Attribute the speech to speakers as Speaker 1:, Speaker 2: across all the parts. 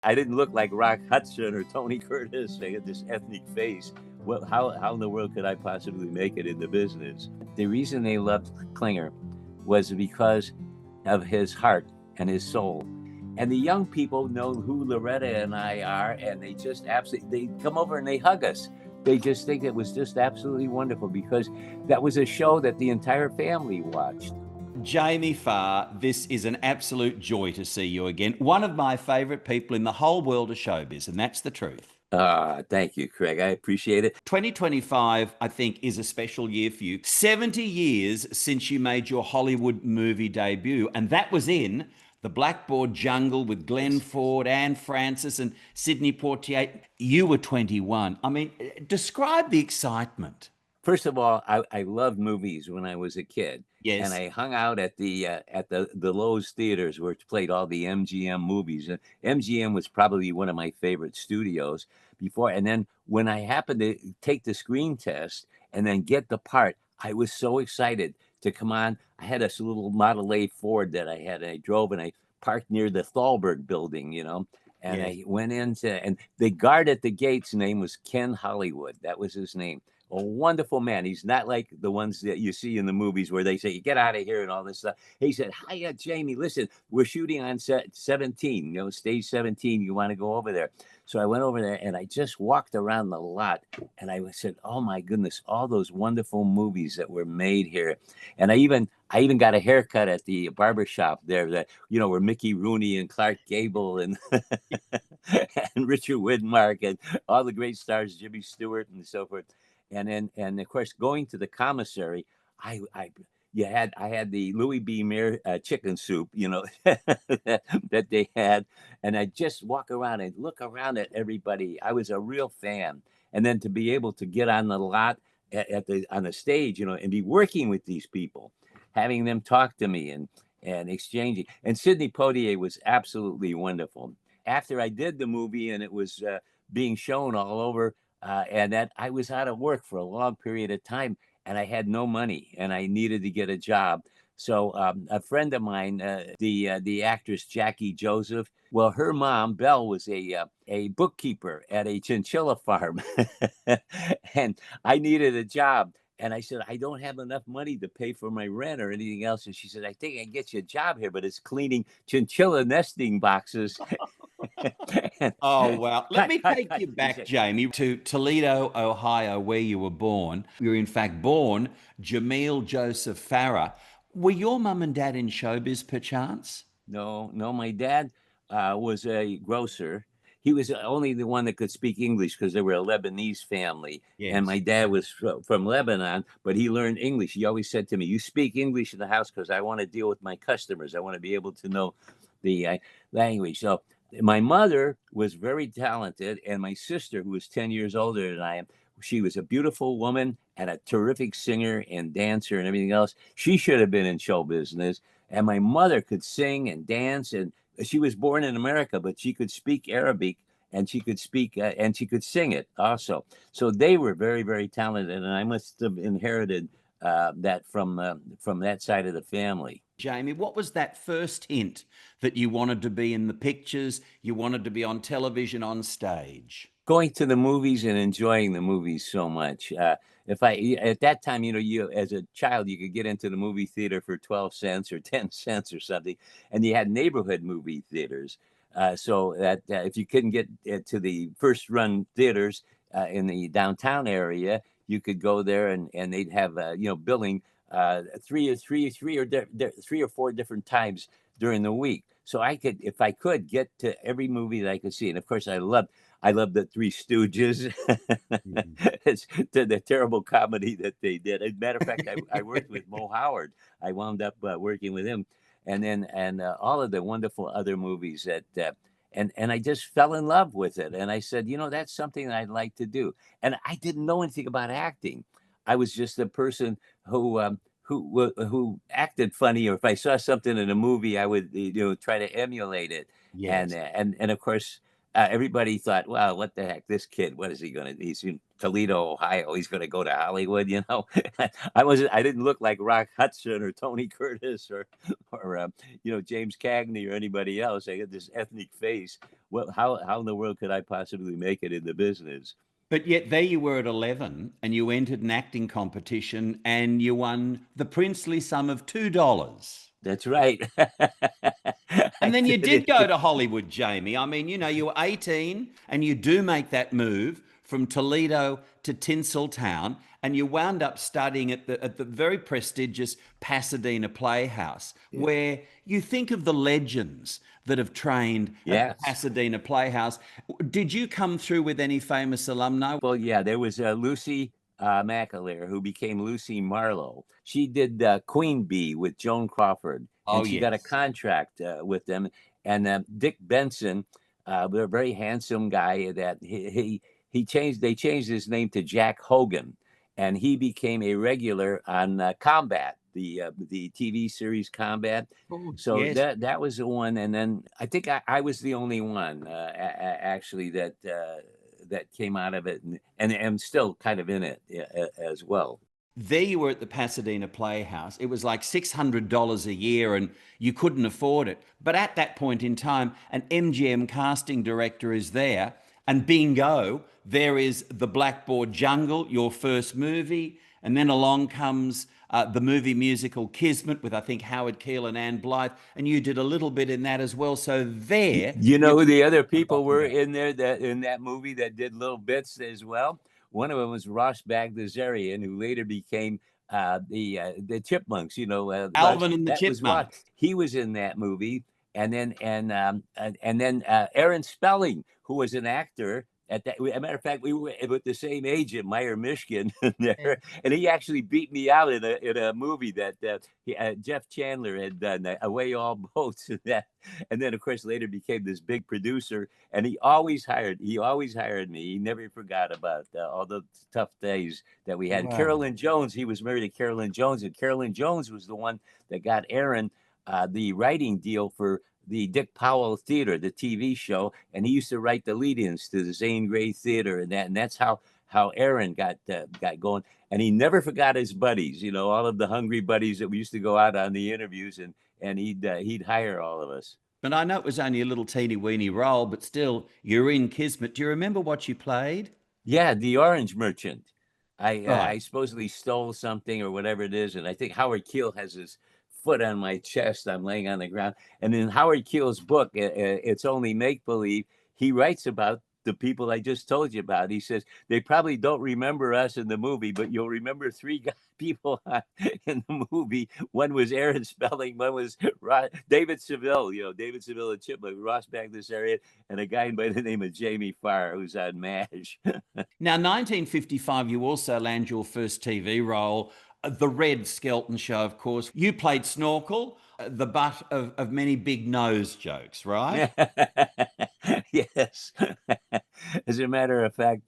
Speaker 1: I didn't look like Rock Hudson or Tony Curtis. I had this ethnic face. Well, how in the world could I possibly make it in the business? The reason they loved Klinger was because of his heart and his soul. And the young people know who Loretta and I are, and they just absolutely, they come over and they hug us. They just think it was just absolutely wonderful because that was a show that the entire family watched.
Speaker 2: Jamie Farr, this is an absolute joy to see you again. One of my favourite people in the whole world of showbiz, and that's the truth.
Speaker 1: Thank you, Craig. I appreciate it.
Speaker 2: 2025, I think, is a special year for you. 70 years since you made your Hollywood movie debut, and that was in The Blackboard Jungle with Glenn Ford, Anne Francis, and Sidney Poitier. You were 21. I mean, describe the excitement.
Speaker 1: First of all, I loved movies when I was a kid.
Speaker 2: Yes.
Speaker 1: And I hung out at the Lowe's theaters where it played all the MGM movies. And MGM was probably one of my favorite studios before. And then when I happened to take the screen test and then get the part, I was so excited to come on. I had this little Model A Ford that I had, and I drove and I parked near the Thalberg building, and
Speaker 2: Yes.
Speaker 1: I went into, and the guard at the gate's name was Ken Hollywood. That was his name. A wonderful man. He's not like the ones that you see in the movies where they say, you get out of here and all this stuff. He said, hiya, Jamie, listen, we're shooting on set 17, stage 17. You want to go over there? So I went over there and I just walked around the lot and I said, oh my goodness, all those wonderful movies that were made here. And I even got a haircut at the barbershop there that, where Mickey Rooney and Clark Gable and, and Richard Widmark and all the great stars, Jimmy Stewart and so forth. And of course, going to the commissary, I had the Louis B. Mayer chicken soup, that they had, and I just walk around and look around at everybody. I was a real fan, and then to be able to get on the lot on the stage, and be working with these people, having them talk to me and exchanging. And Sidney Poitier was absolutely wonderful. After I did the movie and it was being shown all over. And that I was out of work for a long period of time and I had no money and I needed to get a job. So a friend of mine, the actress Jackie Joseph, well, her mom, Belle, was a bookkeeper at a chinchilla farm. And I needed a job. And I said, I don't have enough money to pay for my rent or anything else. And she said, I think I can get you a job here, but it's cleaning chinchilla nesting boxes.
Speaker 2: Oh, wow. Let me take you back, Jamie, to Toledo, Ohio, where you were born. You were, in fact, born Jameel Joseph Farah. Were your mum and dad in showbiz, perchance?
Speaker 1: No, my dad was a grocer. He was only the one that could speak English because they were a Lebanese family.
Speaker 2: Yes.
Speaker 1: And my dad was from Lebanon, but he learned English. He always said to me, you speak English in the house because I want to deal with my customers. I want to be able to know the language. So my mother was very talented, and my sister, who was 10 years older than I am, she was a beautiful woman and a terrific singer and dancer and everything else. She should have been in show business. And my mother could sing and dance, and she was born in America, but she could speak Arabic and she could speak and she could sing it also. So they were very, very talented, and I must have inherited that from that side of the family.
Speaker 2: Jamie, what was that first hint that you wanted to be in the pictures, you wanted to be on television, on stage?
Speaker 1: Going to the movies and enjoying the movies so much. If I at that time, you as a child, you could get into the movie theater for 12 cents or 10 cents or something, and you had neighborhood movie theaters. So that if you couldn't get to the first run theaters in the downtown area, you could go there and they'd have billing three or four different times during the week. So I could, if I could, get to every movie that I could see. And of course, I loved the Three Stooges. It's the terrible comedy that they did. As a matter of fact, I worked with Mo Howard. I wound up working with him, and all of the wonderful other movies that. And I just fell in love with it. And I said, that's something that I'd like to do. And I didn't know anything about acting. I was just a person who acted funny, or if I saw something in a movie, I would try to emulate it.
Speaker 2: Yes.
Speaker 1: And of course, everybody thought, well, what the heck, this kid, what is he going to? He's Toledo, Ohio. He's going to go to Hollywood, you know. I didn't look like Rock Hudson or Tony Curtis or you know, James Cagney or anybody else. I had this ethnic face. Well, how in the world could I possibly make it in the business?
Speaker 2: But yet there you were at 11 and you entered an acting competition and you won the princely sum of $2.
Speaker 1: That's right.
Speaker 2: And
Speaker 1: I
Speaker 2: then you did
Speaker 1: did
Speaker 2: go
Speaker 1: it.
Speaker 2: to Hollywood, Jamie. I mean, you know, you were 18 and you do make that move from Toledo to Tinseltown and you wound up studying at the very prestigious Pasadena Playhouse,
Speaker 1: Yeah.
Speaker 2: where you think of the legends that have trained at the
Speaker 1: Yes.
Speaker 2: Pasadena Playhouse. Did you come through with any famous alumni?
Speaker 1: Well, yeah, there was Lucy McAleer who became Lucy Marlowe. She did Queen Bee with Joan Crawford,
Speaker 2: Oh,
Speaker 1: and she got a
Speaker 2: yes.
Speaker 1: contract with them. And Dick Benson, a very handsome guy, that he changed. They changed his name to Jack Hogan, and he became a regular on Combat, the TV series Combat.
Speaker 2: Oh,
Speaker 1: So
Speaker 2: yes.
Speaker 1: that was the one. And then I think I was the only one actually that. That came out of it, and I'm still kind of in it as well.
Speaker 2: There you were at the Pasadena Playhouse. It was like $600 a year and you couldn't afford it. But at that point in time, an MGM casting director is there, and bingo, there is The Blackboard Jungle, your first movie. And then along comes the movie musical Kismet with, I think, Howard Keel and Ann Blythe. And you did a little bit in that as well. So there,
Speaker 1: You know
Speaker 2: you
Speaker 1: who the other
Speaker 2: were
Speaker 1: people were
Speaker 2: Buckingham.
Speaker 1: in there that in that movie that did little bits as well? One of them was Ross Bagdasarian, who later became the Chipmunks. You know,
Speaker 2: Alvin and the
Speaker 1: that was Ross.
Speaker 2: Chipmunks.
Speaker 1: He was in that movie, and then Aaron Spelling, who was an actor. At that, as a matter of fact, we were with the same age at Meyer, Michigan, there, and he actually beat me out in a movie that Jeff Chandler had done, Away All Boats, and then of course later became this big producer. And he always hired me. He never forgot about all the tough days that we had.
Speaker 2: Wow.
Speaker 1: Carolyn Jones, he was married to Carolyn Jones, and Carolyn Jones was the one that got Aaron the writing deal for the Dick Powell Theater, the TV show, and he used to write the lead-ins to the Zane Grey Theater, and that's how Aaron got going. And he never forgot his buddies, you know, all of the hungry buddies that we used to go out on the interviews, and he'd hire all of us.
Speaker 2: But I know it was only a little teeny weeny role, but still, you're in Kismet. Do you remember what you played?
Speaker 1: Yeah, the Orange Merchant.
Speaker 2: Oh,
Speaker 1: I supposedly stole something or whatever it is, and I think Howard Keel has his foot on my chest. I'm laying on the ground, and in Howard Keel's book, It's Only Make Believe, he writes about the people I just told you about. He says they probably don't remember us in the movie, but you'll remember three people in the movie. One was Aaron Spelling, one was David Seville, you know, David Seville and Chipmunk, Ross Bagdasarian, and a guy by the name of Jamie Farr, who's on MASH.
Speaker 2: now 1955, you also land your first TV role, the Red Skelton Show, of course. You played Snorkel, the butt of many big nose jokes, right?
Speaker 1: Yes. As a matter of fact,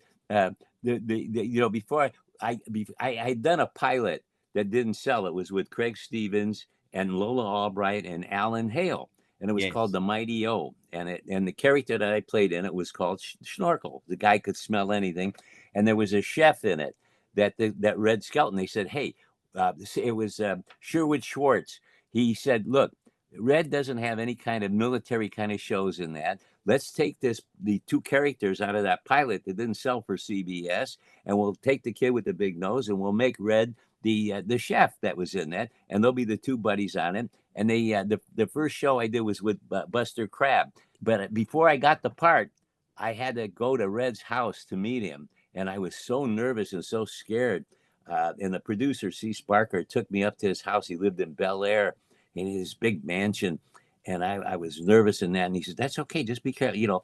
Speaker 1: you know, before I had done a pilot that didn't sell. It was with Craig Stevens and Lola Albright and Alan Hale, and it was called
Speaker 2: Yes.
Speaker 1: The Mighty O. And the character that I played in it was called Snorkel. The guy could smell anything, and there was a chef in it that Red Skelton. They said, hey, it was Sherwood Schwartz. He said, look, Red doesn't have any kind of military kind of shows in that. Let's take the two characters out of that pilot that didn't sell for CBS, and we'll take the kid with the big nose, and we'll make Red the chef that was in that, and they'll be the two buddies on it. And the first show I did was with Buster Crabbe. But before I got the part, I had to go to Red's house to meet him, and I was so nervous and so scared. And the producer, C. Sparker, took me up to his house. He lived in Bel Air in his big mansion. And I was nervous in that. And he said, that's okay. Just be careful. You know,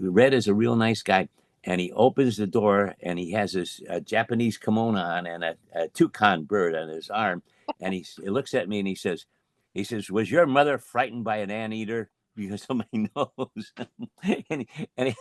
Speaker 1: Red is a real nice guy. And he opens the door and he has this Japanese kimono on and a toucan bird on his arm. And he looks at me and he says, was your mother frightened by an anteater? because of my nose. And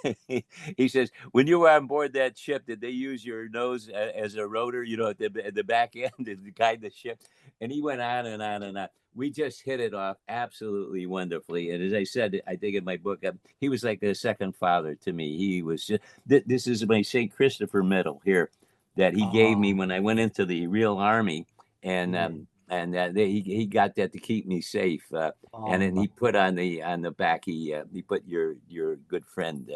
Speaker 1: he says, when you were on board that ship, did they use your nose as a rotor, at the back end to guide the ship? And he went on and on and on. We just hit it off absolutely wonderfully. And as I said, I think in my book, he was like a second father to me. He was just, this is my St. Christopher medal here that he gave me
Speaker 2: Oh,
Speaker 1: when I went into the real army. And,
Speaker 2: yeah.
Speaker 1: he got that to keep me safe. And then
Speaker 2: Oh,
Speaker 1: he put on the back, he put your good friend,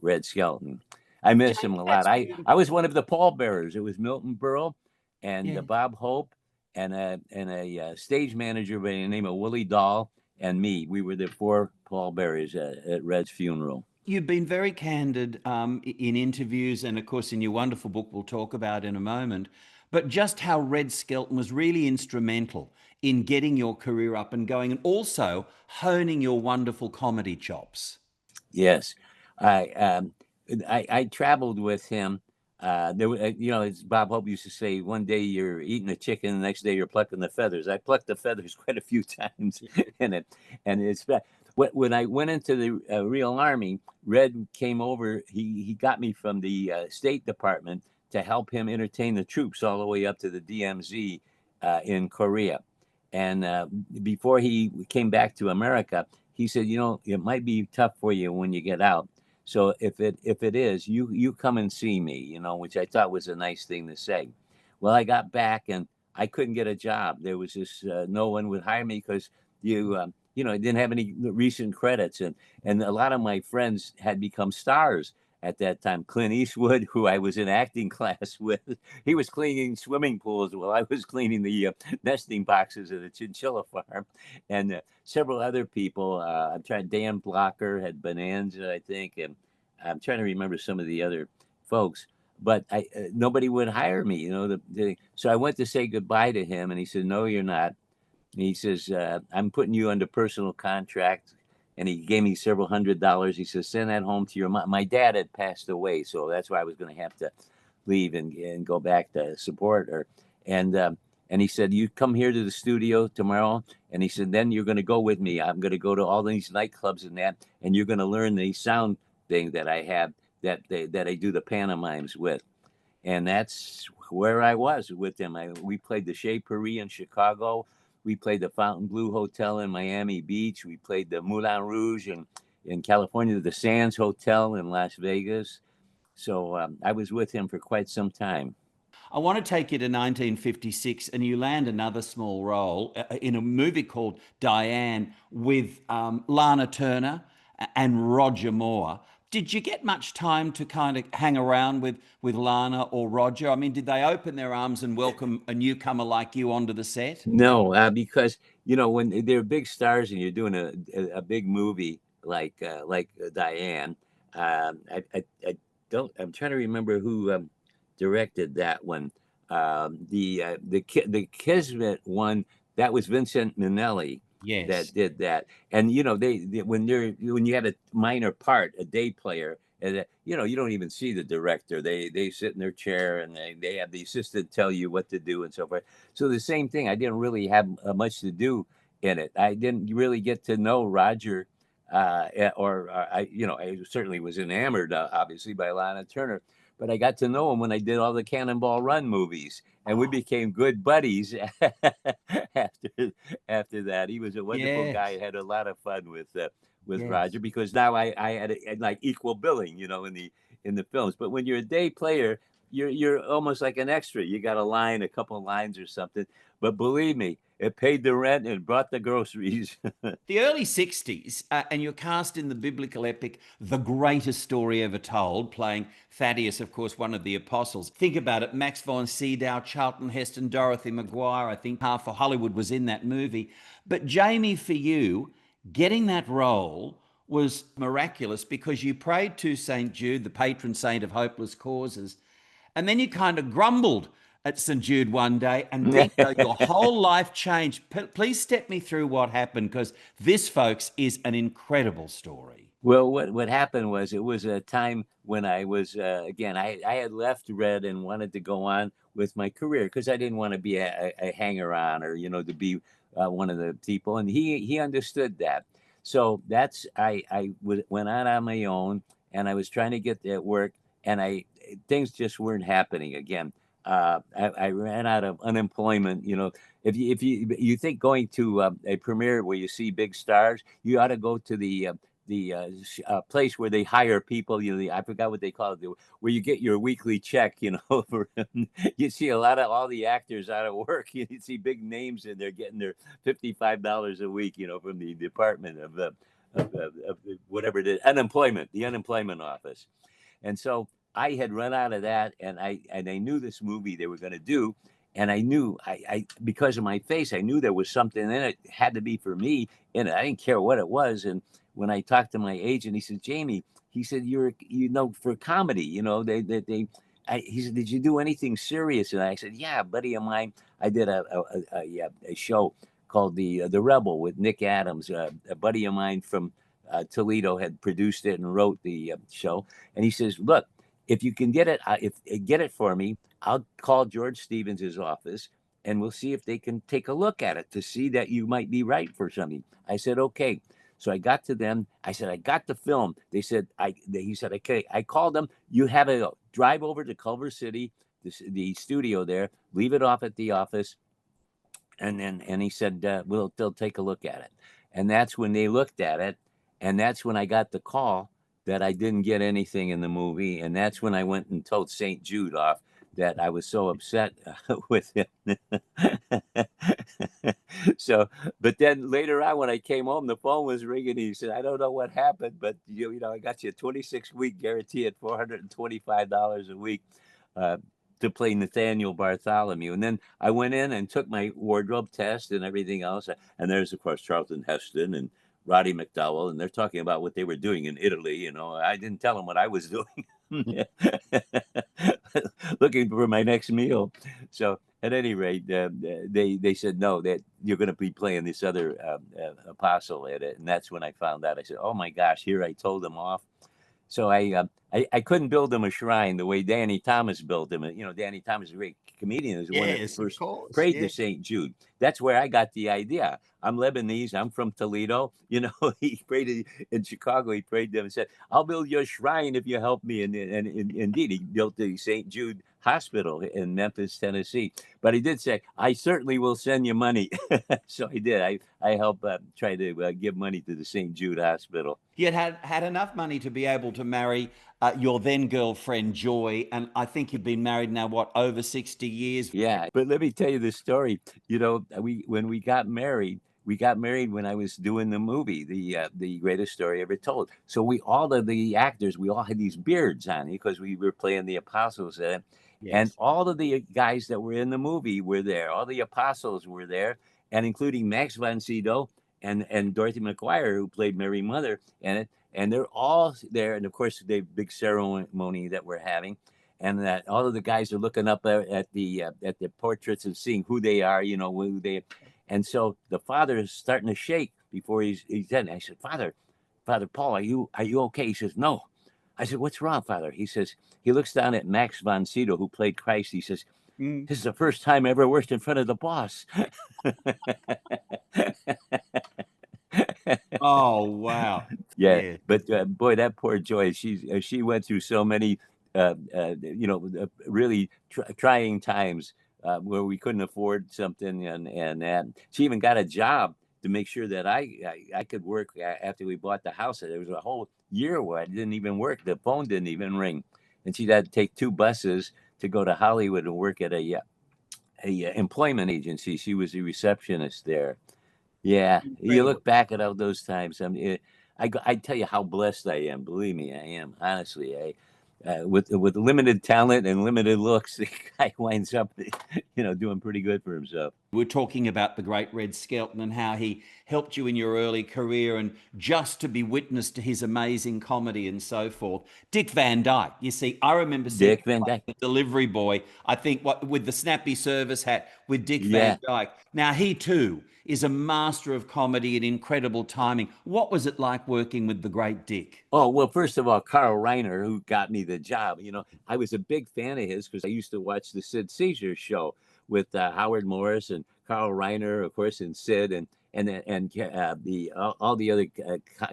Speaker 1: Red Skelton. I miss him
Speaker 2: Jamie,
Speaker 1: a lot.
Speaker 2: that's
Speaker 1: I
Speaker 2: beautiful.
Speaker 1: was one of the pallbearers. It was Milton Berle and
Speaker 2: Yeah.
Speaker 1: Bob Hope and a stage manager by the name of Willie Dahl and me. We were the four pallbearers at Red's funeral.
Speaker 2: You've been very candid in interviews, and of course, in your wonderful book, we'll talk about in a moment. But just how Red Skelton was really instrumental in getting your career up and going, and also honing your wonderful comedy chops.
Speaker 1: Yes, I um, I traveled with him. As Bob Hope used to say, one day you're eating a chicken, the next day you're plucking the feathers. I plucked the feathers quite a few times in it, and when I went into the real army. Red came over. He got me from the State Department to help him entertain the troops all the way up to the DMZ in Korea. And before he came back to America, he said, it might be tough for you when you get out. So if it is, you come and see me, which I thought was a nice thing to say. Well, I got back and I couldn't get a job. There was just no one would hire me because didn't have any recent credits, and a lot of my friends had become stars at that time. Clint Eastwood, who I was in acting class with, he was cleaning swimming pools while I was cleaning the nesting boxes at the chinchilla farm, and several other people. I'm trying. Dan Blocker had Bonanza, I think, and I'm trying to remember some of the other folks. But nobody would hire me, so I went to say goodbye to him, and he said, "No, you're not." And he says, "I'm putting you under personal contract." And he gave me several $100s. He says, "Send that home to your mom." My dad had passed away, so that's why I was going to have to leave and go back to support her. And and he said, "You come here to the studio tomorrow." And he said, "Then you're going to go with me. I'm going to go to all these nightclubs and you're going to learn the sound thing that I have that I do the pantomimes with." And that's where I was with him. We played the Chez Paris in Chicago. We played the Fontainebleau Hotel in Miami Beach. We played the Moulin Rouge in California, the Sands Hotel in Las Vegas. So I was with him for quite some time.
Speaker 2: I want to take you to 1956, and you land another small role in a movie called Diane with Lana Turner and Roger Moore. Did you get much time to kind of hang around with Lana or Roger? I mean, did they open their arms and welcome a newcomer like you onto the set?
Speaker 1: No, because when they're big stars and you're doing a big movie like Diane, I don't. I'm trying to remember who directed that one. The Kismet one, that was Vincent Minnelli that
Speaker 2: Yes.
Speaker 1: did that. And when you had a minor part, a day player, and you don't even see the director. They sit in their chair and they have the assistant tell you what to do and so forth. So the same thing. I didn't really have much to do in it. I didn't really get to know Roger. I certainly was enamored, obviously, by Lana Turner, but I got to know him when I did all the Cannonball Run movies, and we
Speaker 2: Oh,
Speaker 1: became good buddies after after that. He was a wonderful guy. I
Speaker 2: yes.
Speaker 1: had a lot of fun with
Speaker 2: Yes.
Speaker 1: Roger because now I had like equal billing, in the films. But when you're a day player, you're almost like an extra. You got a line, a couple of lines or something. But believe me, it paid the rent and brought the groceries.
Speaker 2: The early 60s, and you're cast in the biblical epic, The Greatest Story Ever Told, playing Thaddeus, of course, one of the apostles. Think about it, Max von Sydow, Charlton Heston, Dorothy Maguire, I think half of Hollywood was in that movie. But Jamie, for you, getting that role was miraculous because you prayed to St. Jude, the patron saint of hopeless causes, and then you kind of grumbled at St. Jude one day, and bingo, your whole life changed. Please step me through what happened because this, folks, is an incredible story.
Speaker 1: Well, what happened was it was a time when I was again I had left Red and wanted to go on with my career because I didn't want to be a hanger on or to be one of the people, and he understood that. So that's went out on my own, and I was trying to get that work, and things just weren't happening again. I ran out of unemployment. You know, if you think going to a premiere where you see big stars, you ought to go to the place where they hire people. You know, I forgot what they call it, where you get your weekly check. You know, you see a lot of all the actors out of work. You see big names and they're getting their $55 a week. You know, from the Department of whatever it is, the unemployment office. And so I had run out of that, and I knew this movie they were going to do, and I knew I because of my face, I knew there was something in it. It had to be for me in it. I didn't care what it was. And when I talked to my agent, he said, Jamie, he said, for comedy, he said, did you do anything serious? And I said, yeah, a buddy of mine, I did a show called the Rebel with Nick Adams. A buddy of mine from Toledo had produced it and wrote the show. And he says, look, if you can get it, get it for me, I'll call George Stevens' office and we'll see if they can take a look at it to see that you might be right for something. I said, okay. So I got to them. I said, I got the film. They said, he said, okay. I called them. You have to drive over to Culver City, the studio there, leave it off at the office. And he said, they'll take a look at it. And that's when they looked at it. And that's when I got the call that I didn't get anything in the movie. And that's when I went and told St. Jude off that I was so upset with him. So, but then later on, when I came home, the phone was ringing. He said, I don't know what happened, but I got you a 26-week guarantee at $425 a week to play Nathaniel Bartholomew. And then I went in and took my wardrobe test and everything else. And there's, of course, Charlton Heston and Roddy McDowell, and they're talking about what they were doing in Italy. I didn't tell them what I was doing. Looking for my next meal. So at any rate, they said, no, that you're going to be playing this other apostle at it. And that's when I found out. I said, oh my gosh, here I told them off. So I couldn't build him a shrine the way Danny Thomas built him. Danny Thomas is a great comedian. Is the one that first prayed to St. Jude. That's where I got the idea. I'm Lebanese. I'm from Toledo. He prayed in Chicago. He prayed to them and said, I'll build your shrine if you help me. And indeed, he built the St. Jude Hospital in Memphis, Tennessee. But he did say, I certainly will send you money. So I did. I helped try to give money to the St. Jude Hospital.
Speaker 2: You had enough money to be able to marry your then girlfriend, Joy. And I think you've been married now, over 60 years?
Speaker 1: Yeah. But let me tell you this story. When we got married when I was doing the movie, the Greatest Story Ever Told. So all of the actors, we all had these beards on because we were playing the apostles. Yes. And all of the guys that were in the movie were there. All the apostles were there, and including Max von Sydow and Dorothy McGuire, who played Mary Mother in it. And they're all there. And of course, the big ceremony that we're having. And that all of the guys are looking up at the portraits and seeing who they are, who they. And so the father is starting to shake before he's dead. I said, Father Paul, are you okay? He says, no. I said, what's wrong, Father? He says, he looks down at Max von Sydow, who played Christ. He says, this is the first time I ever worked in front of the boss.
Speaker 2: Oh, wow.
Speaker 1: Yeah. But boy, that poor Joy, she went through so many, really trying times where we couldn't afford something. And she even got a job to make sure that I could work after we bought the house. There was a whole year where I didn't even work. The phone didn't even ring. And she had to take 2 buses to go to Hollywood and work at a employment agency. She was a receptionist there. Yeah. Incredible. You look back at all those times. I tell you how blessed I am. Believe me, I am. Honestly, with limited talent and limited looks, the guy winds up, doing pretty good for himself.
Speaker 2: We're talking about the great Red Skelton and how he helped you in your early career, and just to be witness to his amazing comedy and so forth. Dick Van Dyke. You see, I remember seeing
Speaker 1: Dick Van Dyke,
Speaker 2: the delivery boy, I think, with the snappy service hat with Dick Van Dyke. Now, he too is a master of comedy and incredible timing. What was it like working with the great Dick?
Speaker 1: Oh, well, first of all, Carl Reiner, who got me the job. I was a big fan of his because I used to watch the Sid Caesar show with Howard Morris and Carl Reiner, of course, and Sid. the all the other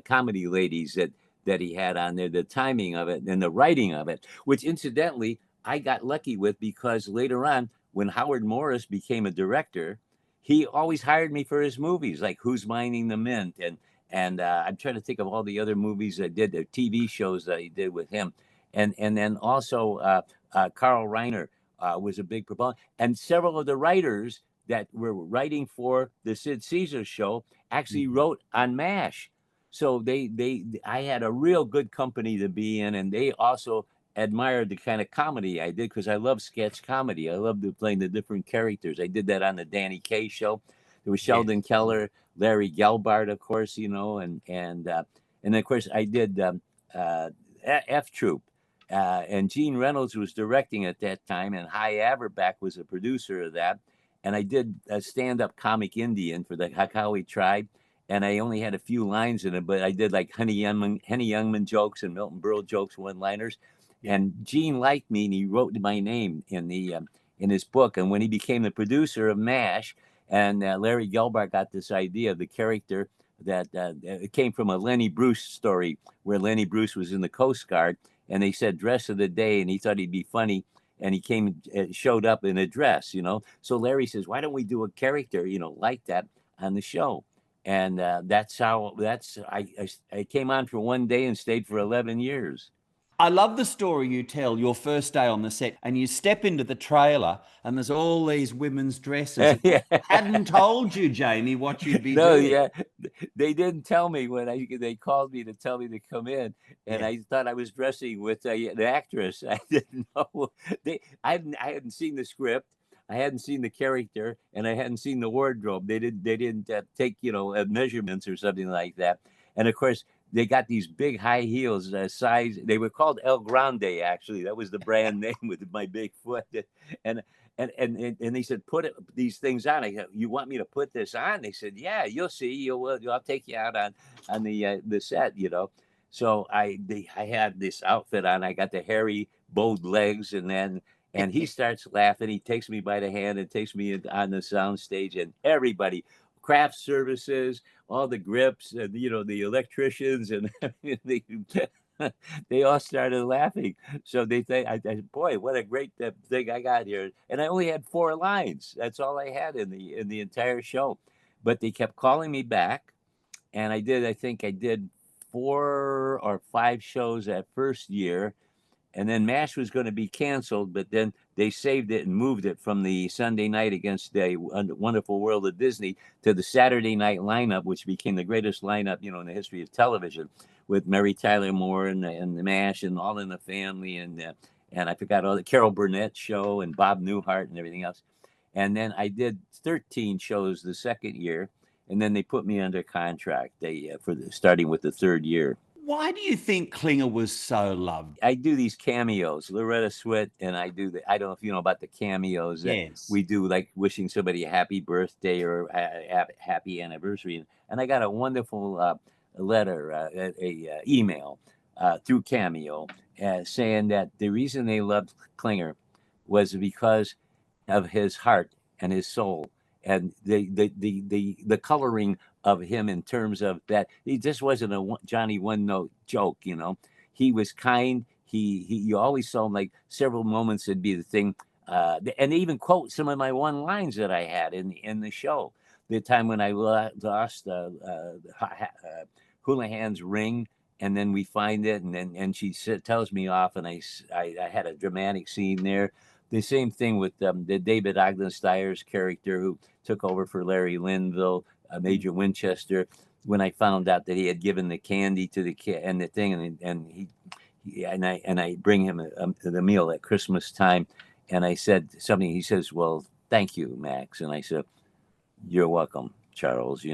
Speaker 1: comedy ladies that he had on there, the timing of it and the writing of it, which incidentally I got lucky with, because later on when Howard Morris became a director, he always hired me for his movies, like Who's Minding the Mint, and I'm trying to think of all the other movies I did, the TV shows that he did with him, and then also Carl Reiner was a big proponent, and several of the writers that were writing for the Sid Caesar show actually wrote on MASH. So I had a real good company to be in, and they also admired the kind of comedy I did, because I love sketch comedy. I love playing the different characters. I did that on the Danny Kaye show. There was Sheldon Keller, Larry Gelbart, of course, and then of course I did F Troop, and Gene Reynolds was directing at that time, and Hy Averback was a producer of that. And I did a stand-up comic Indian for the Hakawi tribe, and I only had a few lines in it, but I did like Henny Youngman jokes and Milton Berle jokes, one-liners. And Gene liked me, and he wrote my name in his book. And when he became the producer of MASH, and Larry Gelbart got this idea of the character that it came from a Lenny Bruce story, where Lenny Bruce was in the Coast Guard, and they said dress of the day, and he thought he'd be funny, and he came showed up in a dress, So Larry says, why don't we do a character, like that on the show? And that's how I came on for one day and stayed for 11 years.
Speaker 2: I love the story you tell, your first day on the set, and you step into the trailer and there's all these women's dresses.
Speaker 1: Yeah.
Speaker 2: Hadn't told you, Jamie, what you'd be
Speaker 1: No,
Speaker 2: doing.
Speaker 1: yeah, they didn't tell me when they called me to tell me to come in, and I thought I was dressing with the actress. I didn't know I hadn't seen the script, I hadn't seen the character, and I hadn't seen the wardrobe. They didn't take measurements or something like that, and of course they got these big high heels, size. They were called El Grande, actually. That was the brand name with my big foot, and and they said, put these things on. I said, you want me to put this on? They said, yeah, you'll see. I'll take you out on the set, So I had this outfit on. I got the hairy, bowed legs, and he starts laughing. He takes me by the hand and takes me on the sound stage, and everybody, craft services, all the grips, and the electricians, and they all started laughing. So they think, boy, what a great thing I got here. And I only had 4 lines. That's all I had in the entire show. But they kept calling me back, and I think I did 4 or 5 shows that first year. And then MASH was going to be canceled, but then they saved it and moved it from the Sunday night against the Wonderful World of Disney to the Saturday night lineup, which became the greatest lineup, in the history of television, with Mary Tyler Moore and the MASH and All in the Family, and I forgot all the Carol Burnett show and Bob Newhart and everything else. And then I did 13 shows the second year, and then they put me under contract. Starting with the third year.
Speaker 2: Why do you think Klinger was so loved?
Speaker 1: I do these cameos, Loretta Swit, and I don't know if you know about the cameos that we do, like wishing somebody a happy birthday or a happy anniversary. And I got a wonderful letter, email through Cameo, saying that the reason they loved Klinger was because of his heart and his soul, and the coloring of him, in terms of that he just wasn't a Johnny one note joke. He was kind. You always saw him, like several moments it'd be the thing, and even quote some of my one lines that I had in the show. The time when I lost Houlihan's ring, and then we find it, and she tells me off, and I had a dramatic scene there. The same thing with the David Ogden Steyer's character, who took over for Larry Linville, Major Winchester, when I found out that he had given the candy to the kid and the thing, and I bring him the meal at Christmas time, and I said something. He says, "Well, thank you, Max," and I said, "You're welcome, Charles."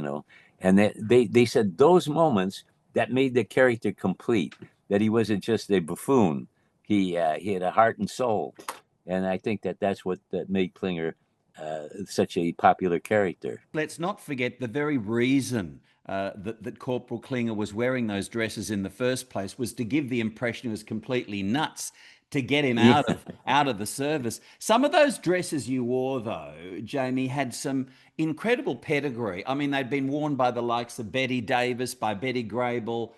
Speaker 1: And they said those moments that made the character complete. That he wasn't just a buffoon. He had a heart and soul. And I think that's what made Klinger such a popular character.
Speaker 2: Let's not forget the very reason that Corporal Klinger was wearing those dresses in the first place was to give the impression he was completely nuts. to get him
Speaker 1: Yeah.
Speaker 2: out of the service. Some of those dresses you wore, though, Jamie, had some incredible pedigree. I mean, they'd been worn by the likes of Betty Davis, by Betty Grable,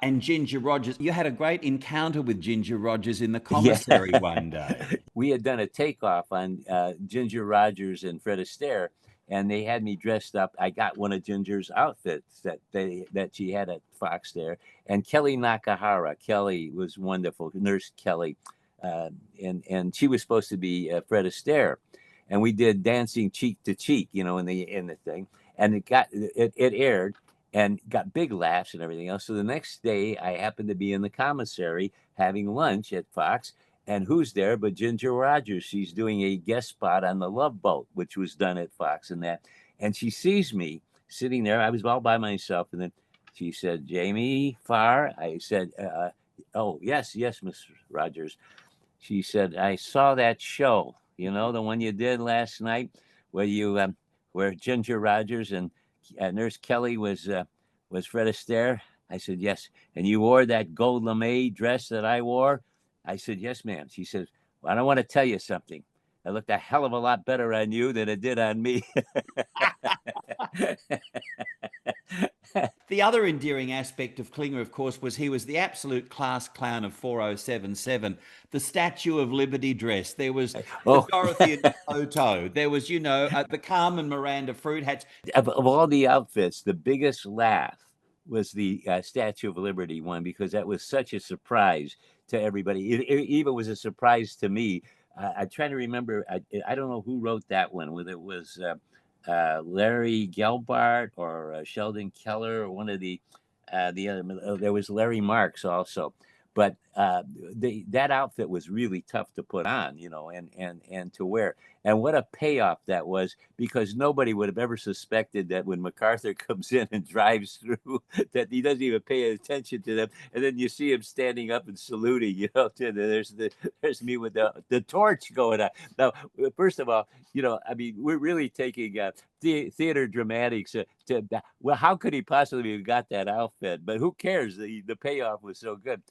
Speaker 2: and Ginger Rogers. You had a great encounter with Ginger Rogers in the
Speaker 1: Yeah.
Speaker 2: commissary one day.
Speaker 1: We had done a takeoff on Ginger Rogers and Fred Astaire, and they had me dressed up. I got one of Ginger's outfits that she had at Fox there, and Kelley Nakahara. Kelley was wonderful, Nurse Kelley, and she was supposed to be Fred Astaire, and we did Dancing Cheek to Cheek, in the thing, and it aired and got big laughs and everything else. So the next day, I happened to be in the commissary having lunch at Fox. And who's there but Ginger Rogers? She's doing a guest spot on The Love Boat, which was done at Fox and that. And she sees me sitting there. I was all by myself. And then she said, "Jamie Farr." I said, "Oh, yes, Miss Rogers." She said, "I saw that show, the one you did last night where Ginger Rogers and Nurse Kelley was Fred Astaire." I said, "Yes." "And you wore that gold lame dress that I wore?" I said, "Yes, ma'am." She says, "Well, I don't want to tell you something. It looked a hell of a lot better on you than it did on me."
Speaker 2: The other endearing aspect of Klinger, of course, was he was the absolute class clown of 4077, the Statue of Liberty dress. There was
Speaker 1: Oh.
Speaker 2: Dorothy and Toto. There was, the Carmen Miranda fruit hats.
Speaker 1: Of all the outfits, the biggest laugh was the Statue of Liberty one, because that was such a surprise to everybody. It even was a surprise to me. I'm trying to remember. I don't know who wrote that one, whether it was Larry Gelbart or Sheldon Keller or one of the other. There was Larry Marks also. But that outfit was really tough to put on, and to wear. And what a payoff that was, because nobody would have ever suspected that when MacArthur comes in and drives through, that he doesn't even pay attention to them. And then you see him standing up and saluting, there's me with the torch going on. Now, first of all, I mean, we're really taking theater dramatics well, how could he possibly have got that outfit? But who cares? The payoff was so good.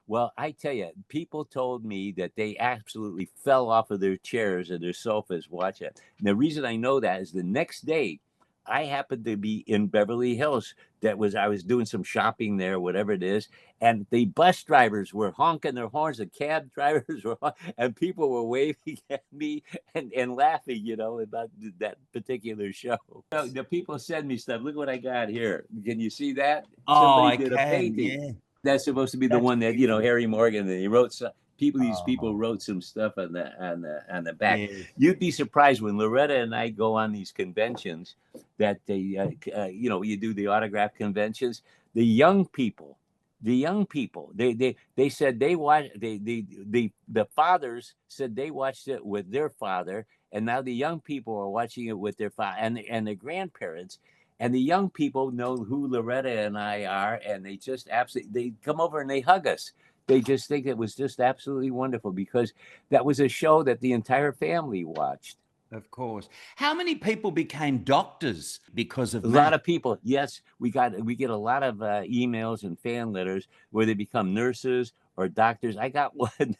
Speaker 1: Well, I tell you, people told me that they absolutely fell off of their chairs and their sofas watching it. And the reason I know that is the next day, I happened to be in Beverly Hills. I was doing some shopping there, whatever it is, and the bus drivers were honking their horns. The cab drivers were, and people were waving at me and laughing, about that particular show. The people send me stuff. Look what I got here. Can you see that?
Speaker 2: Oh,
Speaker 1: Somebody
Speaker 2: I
Speaker 1: did a
Speaker 2: can,
Speaker 1: painting.
Speaker 2: yeah.
Speaker 1: That's supposed to be the
Speaker 2: That's
Speaker 1: one that
Speaker 2: beautiful.
Speaker 1: Harry Morgan. He wrote some people. These people
Speaker 2: Oh,
Speaker 1: wrote some stuff on the back.
Speaker 2: yes.
Speaker 1: You'd be surprised when Loretta and I go on these conventions that they, you do the autograph conventions. The young people, they said they watched. The fathers said they watched it with their father, and now the young people are watching it with their father and their grandparents. And the young people know who Loretta and I are, and they just they come over and they hug us. They just think it was just absolutely wonderful, because that was a show that the entire family watched.
Speaker 2: Of course. How many people became doctors because of
Speaker 1: A
Speaker 2: that?
Speaker 1: lot of people, yes, we get a lot of emails and fan letters where they become nurses or doctors. I got one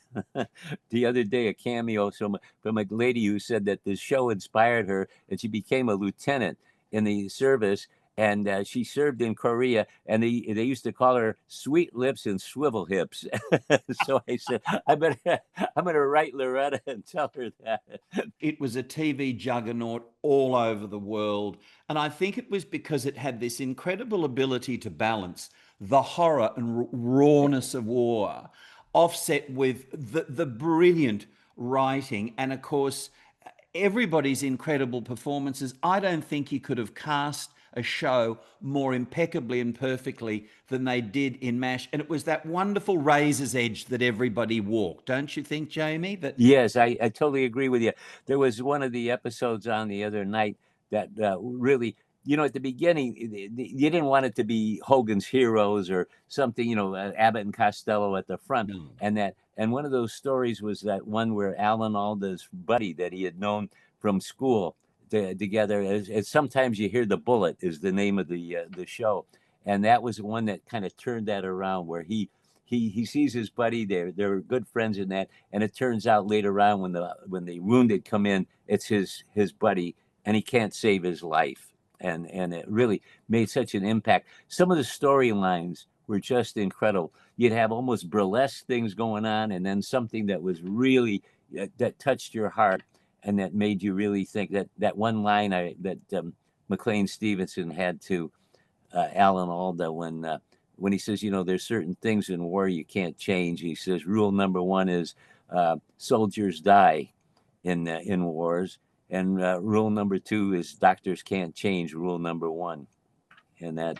Speaker 1: the other day, a cameo from a lady who said that this show inspired her, and she became a lieutenant in the service. And she served in Korea, and they used to call her Sweet Lips and Swivel Hips. So I said, I'm gonna write Loretta and tell her that.
Speaker 2: It was a TV juggernaut all over the world. And I think it was because it had this incredible ability to balance the horror and rawness of war, offset with the brilliant writing. And of course, everybody's incredible performances. I don't think you could have cast a show more impeccably and perfectly than they did in MASH. And it was that wonderful razor's edge that everybody walked. Don't you think, Jamie?
Speaker 1: Yes, I totally agree with you. There was one of the episodes on the other night that really, at the beginning, you didn't want it to be Hogan's Heroes or something, Abbott and Costello at the front.
Speaker 2: No.
Speaker 1: And one of those stories was that one where Alan Alda's buddy that he had known from school together, as sometimes you hear the bullet is the name of the show. And that was one that kind of turned that around, where he he sees his buddy. They're good friends in that, and it turns out later on when the wounded come in, it's his buddy, and he can't save his life, and it really made such an impact. Some of the storylines were just incredible. You'd have almost burlesque things going on, and then something that was really that touched your heart, and that made you really think. That one line that McLean Stevenson had to Alan Alda when he says, there's certain things in war you can't change. He says rule number one is soldiers die in wars, and rule number two is doctors can't change rule number one. And that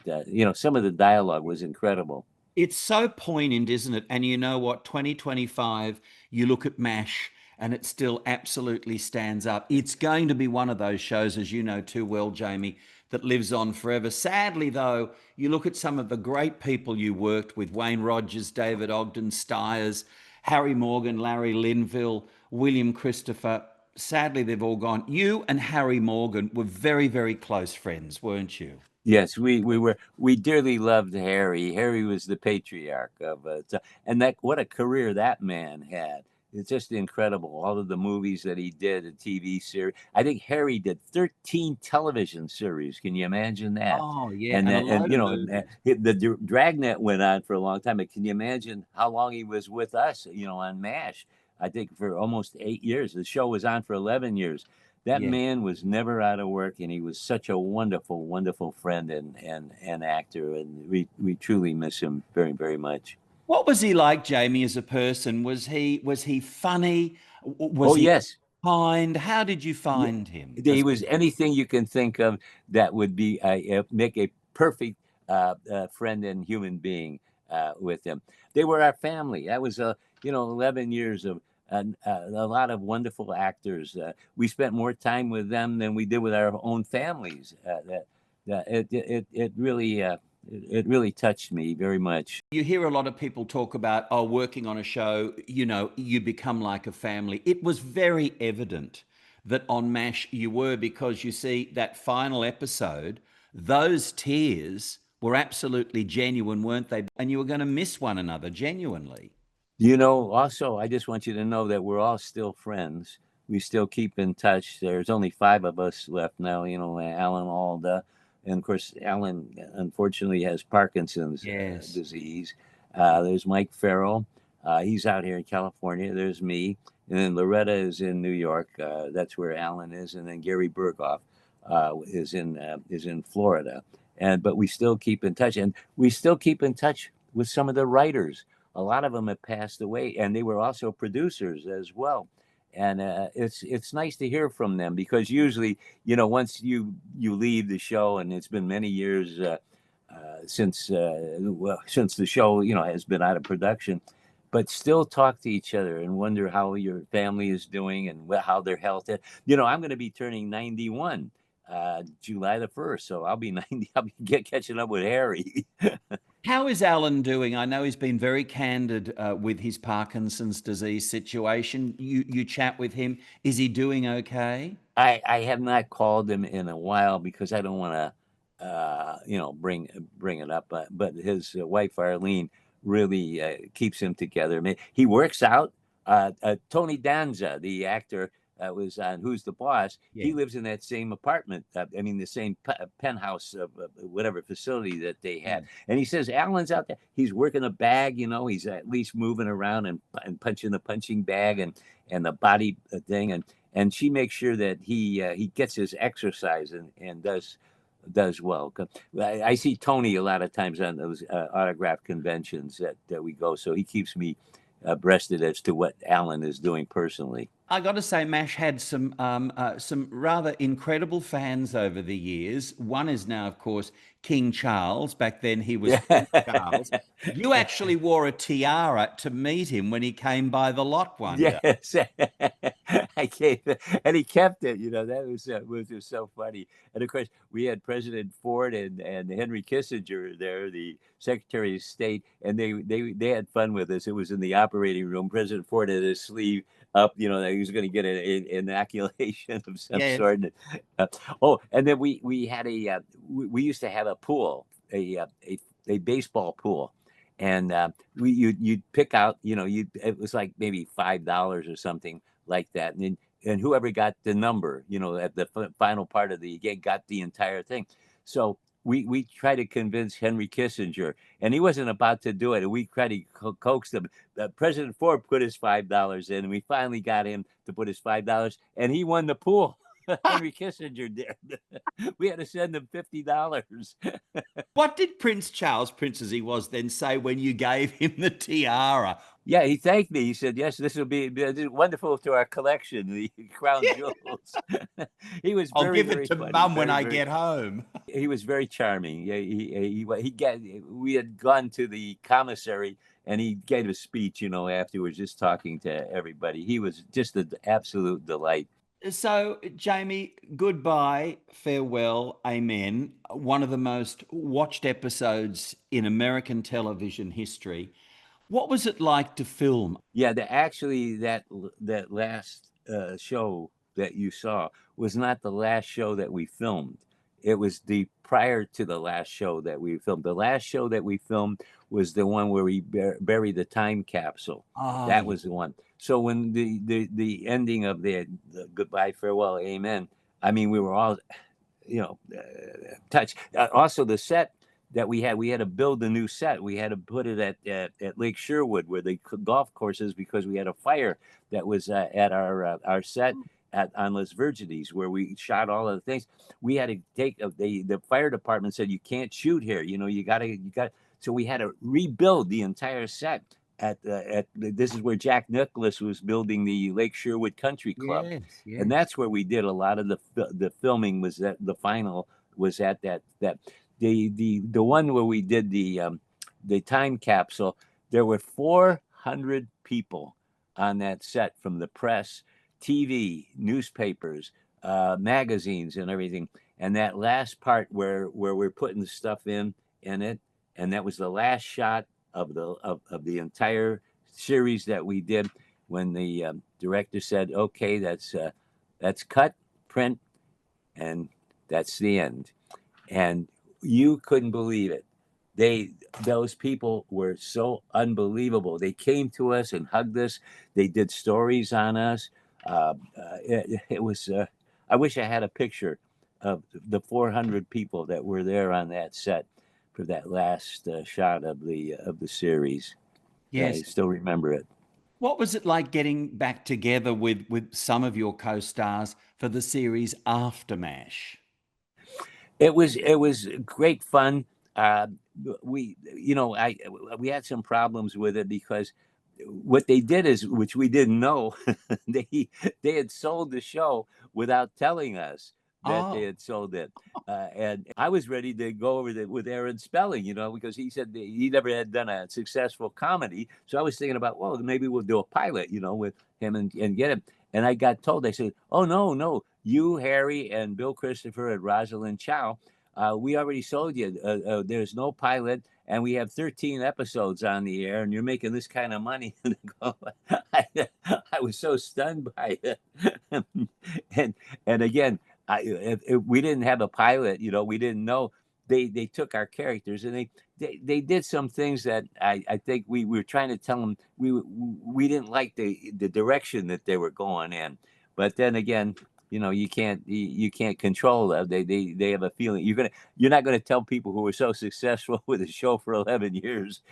Speaker 1: some of the dialogue was incredible.
Speaker 2: It's so poignant, isn't it? And you know what? 2025, you look at MASH and it still absolutely stands up. It's going to be one of those shows, as you know too well, Jamie, that lives on forever. Sadly, though, you look at some of the great people you worked with: Wayne Rogers, David Ogden, Stiers, Harry Morgan, Larry Linville, William Christopher. Sadly, they've all gone. You and Harry Morgan were very, very close friends, weren't you?
Speaker 1: Yes, we dearly loved Harry. Harry was the patriarch of it, and that what a career that man had. It's just incredible. All of the movies that he did, a TV series. I think Harry did 13 television series. Can you imagine that?
Speaker 2: Oh, yeah.
Speaker 1: And
Speaker 2: And a
Speaker 1: that, and
Speaker 2: load of
Speaker 1: the Dragnet went on for a long time. But can you imagine how long he was with us? On MASH. I think for almost 8 years. The show was on for 11 years. That
Speaker 2: yeah.
Speaker 1: man was never out of work, and he was such a wonderful, wonderful friend and actor, and we truly miss him very, very much.
Speaker 2: What was he like, Jamie, as a person? Was he funny? Was
Speaker 1: Oh
Speaker 2: he
Speaker 1: yes,
Speaker 2: kind? How did you
Speaker 1: yeah.
Speaker 2: find him?
Speaker 1: He was anything you can think of that would be make a perfect friend and human being with him. They were our family. That was 11 years of a lot of wonderful actors. We spent more time with them than we did with our own families. It really touched me very much.
Speaker 2: You hear a lot of people talk about, oh, working on a show, you become like a family. It was very evident that on MASH you were, because you see that final episode, those tears were absolutely genuine, weren't they? And you were going to miss one another genuinely.
Speaker 1: Also, I just want you to know that we're all still friends. We still keep in touch. There's only 5 of us left now, Alan Alda. And of course, Alan unfortunately has Parkinson's
Speaker 2: Yes.
Speaker 1: disease. There's Mike Farrell. He's out here in California. There's me. And then Loretta is in New York. That's where Alan is. And then Gary Berghoff is in Florida. But we still keep in touch. And we still keep in touch with some of the writers. A lot of them have passed away, and they were also producers as well. And it's nice to hear from them, because usually, once you leave the show, and it's been many years since the show has been out of production, but still talk to each other and wonder how your family is doing and how their health is. I'm going to be turning 91 July the 1st, so I'll be 90. I'll be catching up with Harry.
Speaker 2: How is Alan doing? I know he's been very candid with his Parkinson's disease situation. You chat with him. Is he doing okay?
Speaker 1: I have not called him in a while, because I don't want to, bring it up. But his wife Arlene really keeps him together. I mean, he works out. Tony Danza, the actor, was on Who's the Boss.
Speaker 2: Yeah.
Speaker 1: He lives in that same apartment. The same penthouse of whatever facility that they had. And he says Alan's out there. He's working a bag. He's at least moving around and punching the punching bag and the body thing. And she makes sure that he gets his exercise and does well. I see Tony a lot of times on those autograph conventions that we go. So he keeps me abreasted as to what Alan is doing personally.
Speaker 2: I got to say, MASH had some rather incredible fans over the years. One is now, of course, King Charles. Back then, he was King Charles. You actually wore a tiara to meet him when he came by the lot one day.
Speaker 1: Yes, I gave it, and he kept it. That was just so funny. And of course, we had President Ford and Henry Kissinger there, the Secretary of State, and they had fun with us. It was in the operating room. President Ford had his sleeve up, that he was going to get an inoculation of some sort. And then we had we used to have a pool, a baseball pool. and you'd pick out, it was like maybe $5 or something like that, and whoever got the number, at the final part of the game got the entire thing. So we tried to convince Henry Kissinger, and he wasn't about to do it. And we tried to coax him. President Ford put his $5 in, and we finally got him to put his $5, and he won the pool. Henry Kissinger did. We had to send him $50.
Speaker 2: What did Prince Charles, prince as he was then, say when you gave him the tiara?
Speaker 1: Yeah, he thanked me. He said, "Yes, this will be wonderful to our collection, the crown jewels." He was
Speaker 2: I'll
Speaker 1: very,
Speaker 2: give
Speaker 1: very
Speaker 2: it to
Speaker 1: funny,
Speaker 2: Mum when I
Speaker 1: very.
Speaker 2: get home.
Speaker 1: He was very charming. Yeah, we had gone to the commissary, and he gave a speech, afterwards, just talking to everybody. He was just an absolute delight.
Speaker 2: So, Jamie, goodbye, farewell, amen. One of the most watched episodes in American television history. What was it like to film?
Speaker 1: Yeah, actually that last show that you saw was not the last show that we filmed. It was the prior to the last show that we filmed. The last show that we filmed was the one where we buried the time capsule.
Speaker 2: Oh,
Speaker 1: That was the one. So when the ending of the goodbye, farewell, amen. I mean, we were all, touched. Also, the set that we had to build a new set. We had to put it at Lake Sherwood, where the golf course is, because we had a fire that was at our set on Las Virgines, where we shot all of the things. We had to take the fire department said, you can't shoot here. You gotta. So we had to rebuild the entire set this is where Jack Nicklaus was building the Lake Sherwood Country Club.
Speaker 2: yes, yes.
Speaker 1: And that's where we did a lot of the filming. Was that the final was at that the one where we did the time capsule. There were 400 people on that set, from the press, TV, newspapers, magazines, and everything. And that last part where we're putting the stuff in it, and that was the last shot of the entire series that we did, when the director said, "Okay, that's cut, print, and that's the end." And you couldn't believe it. Those people were so unbelievable. They came to us and hugged us. They did stories on us. It was. I wish I had a picture of the 400 people that were there on that set for that last shot of the series.
Speaker 2: Yes.
Speaker 1: I still remember it.
Speaker 2: What was it like getting back together with some of your co-stars for the series after MASH?
Speaker 1: It was great fun. We had some problems with it, because what they did is, which we didn't know, they had sold the show without telling us that they had sold it. And I was ready to go over with Aaron Spelling, because he said he never had done a successful comedy. So I was thinking about, well, maybe we'll do a pilot, with him and get him. And I got told, they said, "Oh, no, you, Harry, and Bill Christopher and Rosalind Chow, we already sold you. There's no pilot, and we have 13 episodes on the air, and you're making this kind of money." I was so stunned by it. and again, if we didn't have a pilot, we didn't know. They took our characters, and they did some things that I think we were trying to tell them we didn't like the direction that they were going in. But then again, you can't control them. They have a feeling. You're not gonna tell people who were so successful with a show for 11 years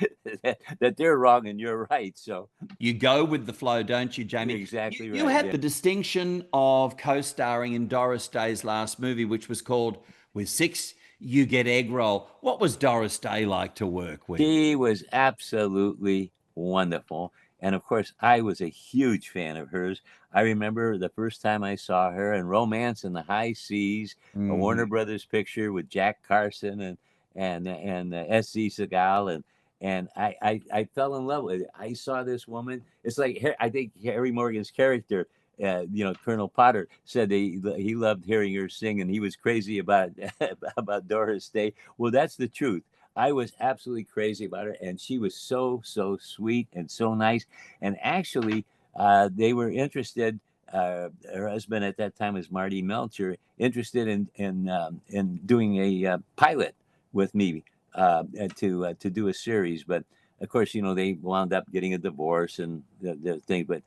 Speaker 1: that they're wrong and you're right. So
Speaker 2: you go with the flow, don't you, Jamie?
Speaker 1: Exactly
Speaker 2: You
Speaker 1: right.
Speaker 2: had the distinction of co-starring in Doris Day's last movie, which was called With Six You Get Egg Roll. What was Doris Day like to work with?
Speaker 1: She was absolutely wonderful. And of course, I was a huge fan of hers. I remember the first time I saw her in Romance in the High Seas, a Warner Brothers picture with Jack Carson and S.C. Segal, and I fell in love with it. I saw this woman. It's like, I think Harry Morgan's character, Colonel Potter, said he loved hearing her sing, and he was crazy about Doris Day. Well, that's the truth. I was absolutely crazy about her, and she was so sweet and so nice. And actually, they were interested. Her husband at that time was Marty Melcher, interested in doing a pilot with me to do a series, but of course, they wound up getting a divorce and the thing, but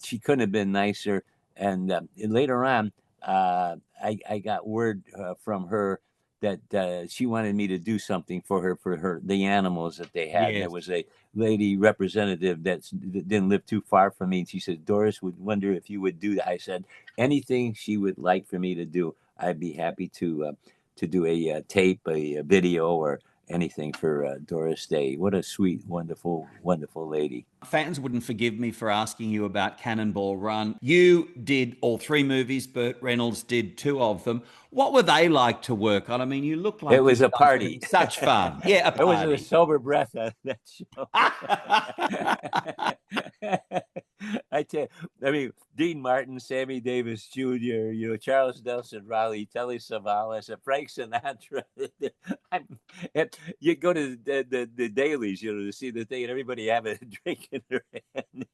Speaker 1: she couldn't have been nicer. And later on, I got word from her that she wanted me to do something for her the animals that they had. And there
Speaker 2: Yes.
Speaker 1: was a lady representative that didn't live too far from me. And she said, Doris would wonder if you would do that. I said, anything she would like for me to do, I'd be happy to do a tape, a video, or anything for Doris Day. What a sweet, wonderful, wonderful lady.
Speaker 2: Fans wouldn't forgive me for asking you about Cannonball Run. You did all 3 movies. Burt Reynolds did 2 of them. What were they like to work on? I mean, you look like
Speaker 1: It was
Speaker 2: you've
Speaker 1: a
Speaker 2: done
Speaker 1: party.
Speaker 2: such fun. Yeah, a
Speaker 1: It was a
Speaker 2: party.
Speaker 1: sober breath on that show. I tell you, I mean, Dean Martin, Sammy Davis Jr., Charles Nelson Riley, Telly Savalas, Frank Sinatra. You go to the dailies, to see the thing, and everybody have a drink in their hand.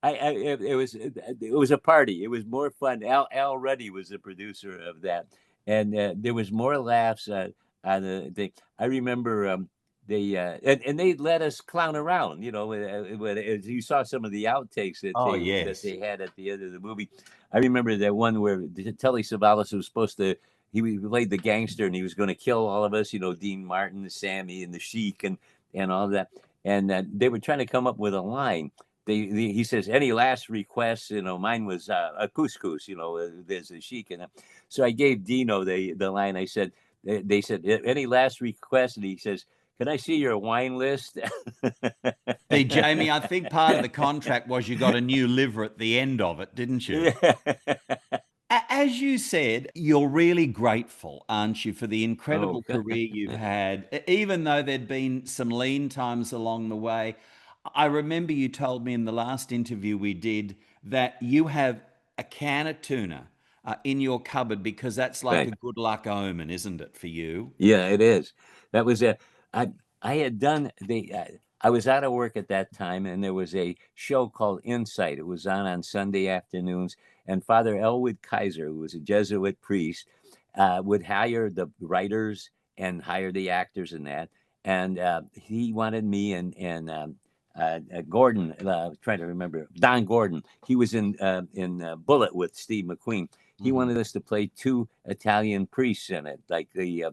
Speaker 1: It was a party. It was more fun. Al Ruddy was the producer of that, and there was more laughs on the thing. I remember and they let us clown around. When you saw some of the outtakes that
Speaker 2: Oh,
Speaker 1: that
Speaker 2: yes.
Speaker 1: they had at the end of the movie. I remember that one where Telly Savalas was supposed to. He played the gangster, and he was going to kill all of us. Dean Martin, Sammy, and the Sheik, and all that. And they were trying to come up with a line. He says, any last requests? Mine was a couscous. There's a Sheik in it. So I gave Dino the line. I said, they said, any last requests? And he says, can I see your wine list?
Speaker 2: See, Jamie, I think part of the contract was you got a new liver at the end of it, didn't you?
Speaker 1: Yeah.
Speaker 2: As you said, you're really grateful, aren't you, for the incredible
Speaker 1: Oh,
Speaker 2: career you've had, even though there'd been some lean times along the way. I remember you told me in the last interview we did that you have a can of tuna in your cupboard because that's like
Speaker 1: right.
Speaker 2: a good luck omen, isn't it, for you?
Speaker 1: Yeah, it is. That was a. I had done I was out of work at that time, and there was a show called Insight. It was on Sunday afternoons, and Father Elwood Kaiser, who was a Jesuit priest, would hire the writers and hire the actors in that. And he wanted me and Gordon. Trying to remember Don Gordon. He was in Bullet with Steve McQueen. He wanted us to play 2 Italian priests in it, like the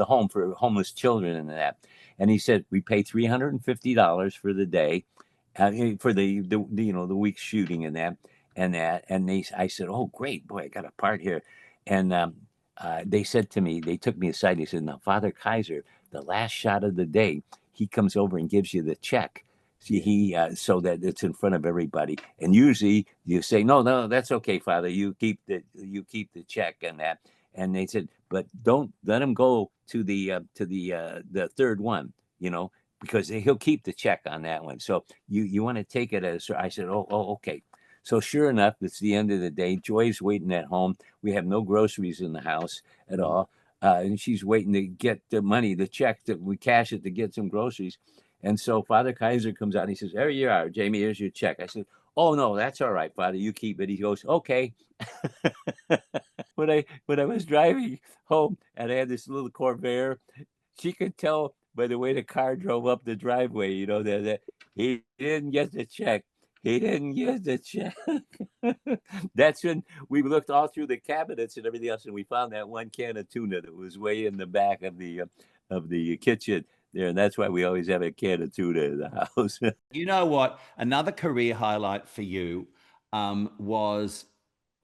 Speaker 1: home for homeless children and that. And he said we pay $350 for the day, for the week's shooting and that. And I said, oh great, boy, I got a part here. And they said to me, they took me aside. They said, now Father Kaiser, the last shot of the day, he comes over and gives you the check. See, so that it's in front of everybody, and usually you say, no, that's okay, Father. You keep the check and that. And they said, but don't let him go to the third one, because he'll keep the check on that one. So you want to take it as. I said, oh, okay. So sure enough, it's the end of the day. Joy's waiting at home. We have no groceries in the house at all, and she's waiting to get the money, the check that we cash it to get some groceries. And so Father Kaiser comes out and he says, there you are, Jamie, here's your check. I said, oh, no, that's all right, Father. You keep it. He goes, okay. When I was driving home and I had this little Corvair, she could tell by the way the car drove up the driveway, that he didn't get the check. He didn't get the check. That's when we looked all through the cabinets and everything else, and we found that one can of tuna that was way in the back of the kitchen there, and that's why we always have a can of tuna in the house.
Speaker 2: You know what? Another career highlight for you was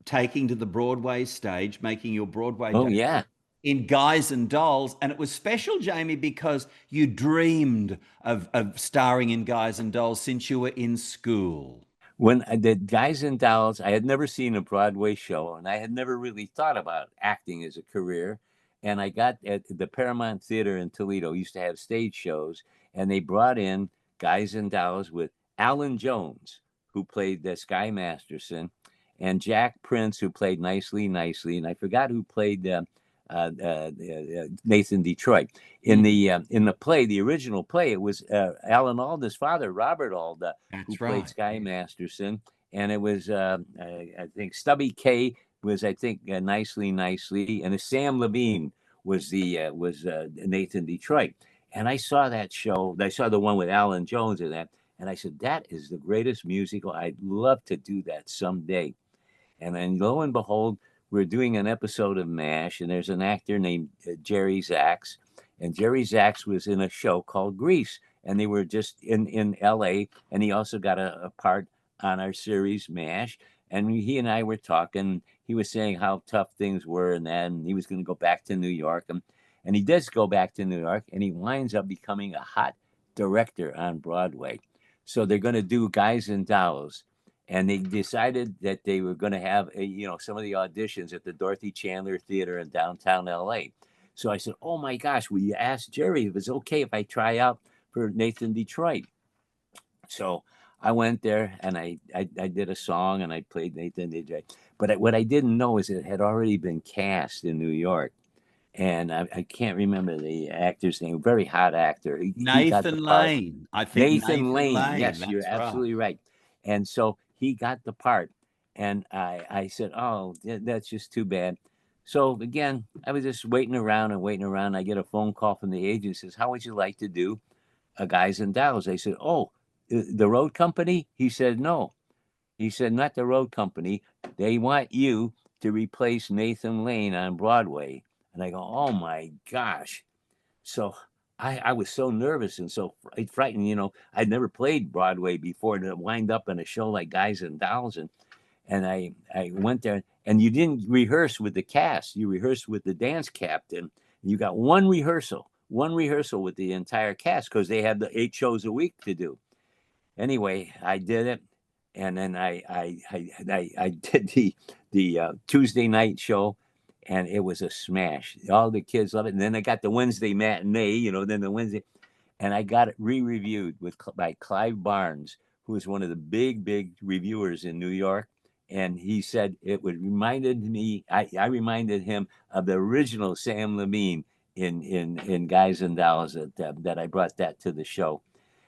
Speaker 2: taking to the Broadway stage, making your Broadway
Speaker 1: Oh
Speaker 2: debut
Speaker 1: yeah.
Speaker 2: in Guys and Dolls. And it was special, Jamie, because you dreamed of starring in Guys and Dolls since you were in school.
Speaker 1: When I did Guys and Dolls, I had never seen a Broadway show, and I had never really thought about acting as a career. And I got at the Paramount Theater in Toledo, used to have stage shows, and they brought in Guys and Dolls with Alan Jones, who played the Sky Masterson, and Jack Prince, who played Nicely Nicely, and I forgot who played Nathan Detroit. In the play, the original play, it was Alan Alda's father, Robert Alda, who
Speaker 2: That's
Speaker 1: played
Speaker 2: right.
Speaker 1: Sky Masterson, and it was I think Stubby K was Nicely Nicely, and Sam Levine was Nathan Detroit. And I saw that show. I saw the one with Alan Jones in that, and I said, that is the greatest musical. I'd love to do that someday. And then lo and behold, we're doing an episode of MASH, and there's an actor named Jerry Zaks, and Jerry Zaks was in a show called Grease, and they were just in L.A., and he also got a part on our series MASH, and he and I were talking. He was saying how tough things were and that, and he was going to go back to New York, and he does go back to New York, and he winds up becoming a hot director on Broadway. So they're going to do Guys and Dolls, and they decided that they were going to have some of the auditions at the Dorothy Chandler Theater in downtown LA. So I said, oh my gosh, will you ask Jerry if it's okay if I try out for Nathan Detroit? So I went there, and I did a song, and I played Nathan Detroit. But what I didn't know is it had already been cast in New York. And I can't remember the actor's name. Very hot actor. He got the
Speaker 2: Nathan
Speaker 1: part.
Speaker 2: Lane. I think
Speaker 1: Nathan Lane. Yes,
Speaker 2: that's
Speaker 1: you're absolutely right. And so he got the part. And I said, oh, that's just too bad. So again, I was just waiting around. I get a phone call from the agent. Says, how would you like to do a Guys and Dolls? I said, oh, the road company? He said, no. He said, not the road company. They want you to replace Nathan Lane on Broadway. And I go, oh my gosh. So I was so nervous and so frightened. I'd never played Broadway before, to wind up in a show like Guys and Dolls. And I went there, and you didn't rehearse with the cast. You rehearsed with the dance captain. You got one rehearsal with the entire cast, because they had the 8 shows a week to do. Anyway, I did it. And then I did the Tuesday night show, and it was a smash. All the kids loved it. And then I got the Wednesday matinee, then the Wednesday, and I got it re-reviewed by Clive Barnes, who is one of the big reviewers in New York. And he said it reminded me. I reminded him of the original Sam Levine in Guys and Dolls that I brought that to the show.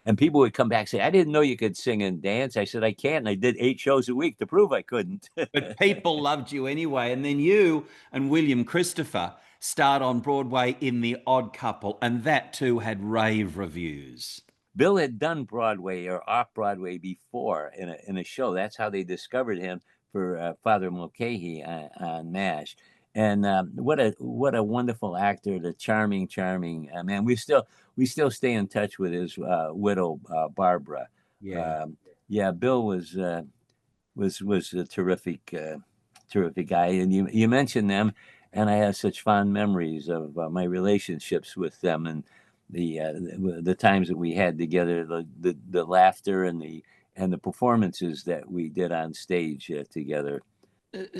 Speaker 1: And people would come back and say, I didn't know you could sing and dance. I said, I can't. And I did 8 shows a week to prove I couldn't.
Speaker 2: But people loved you anyway. And then you and William Christopher starred on Broadway in The Odd Couple, and that too had rave reviews.
Speaker 1: Bill had done Broadway or off Broadway before in a show. That's how they discovered him for Father Mulcahy on MASH. And what a wonderful actor, the charming man. We still stay in touch with his widow, Barbara.
Speaker 2: Yeah,
Speaker 1: Bill was a terrific guy. And you mentioned them, and I have such fond memories of my relationships with them, and the times that we had together, the laughter and the performances that we did on stage together.